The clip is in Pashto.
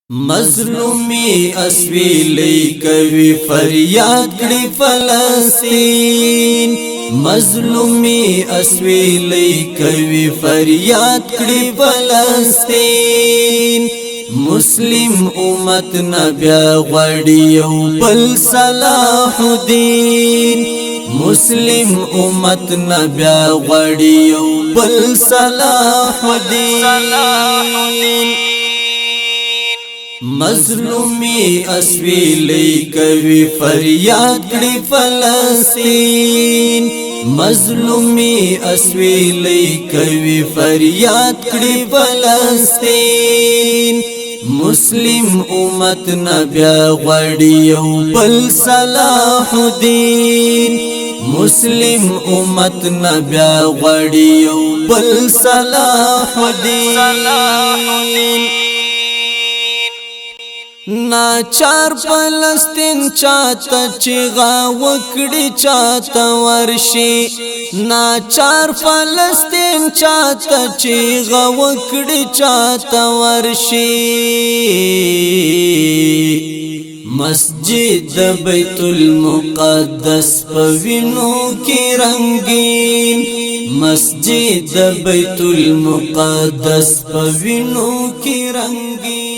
مظلومی اسویلی کوي فریاد کړي فلسطین مظلومی اسویلی کوي فریاد کړي فلسطین مسلم امت نبیا غړي یو بل صلاح الدین مسلم امت نبیا غړي یو بل صلاح الدین مظلومی اسویلی کوي فریاد کړي فلسطین مظلومی اسویلی کوي فریاد کړي فلسطین مسلم امت نبیا غړي یو بل صلاح الدین مسلم امت نبیا غړي یو بل صلاح الدین ناچار فلسطین چاته چغا وکړي چاته ورشي ناچار فلسطین چاته چغا وکړي چاته ورشي مسجد بیت المقدس پوینو کی رنگین مسجد بیت المقدس پوینو کی رنگین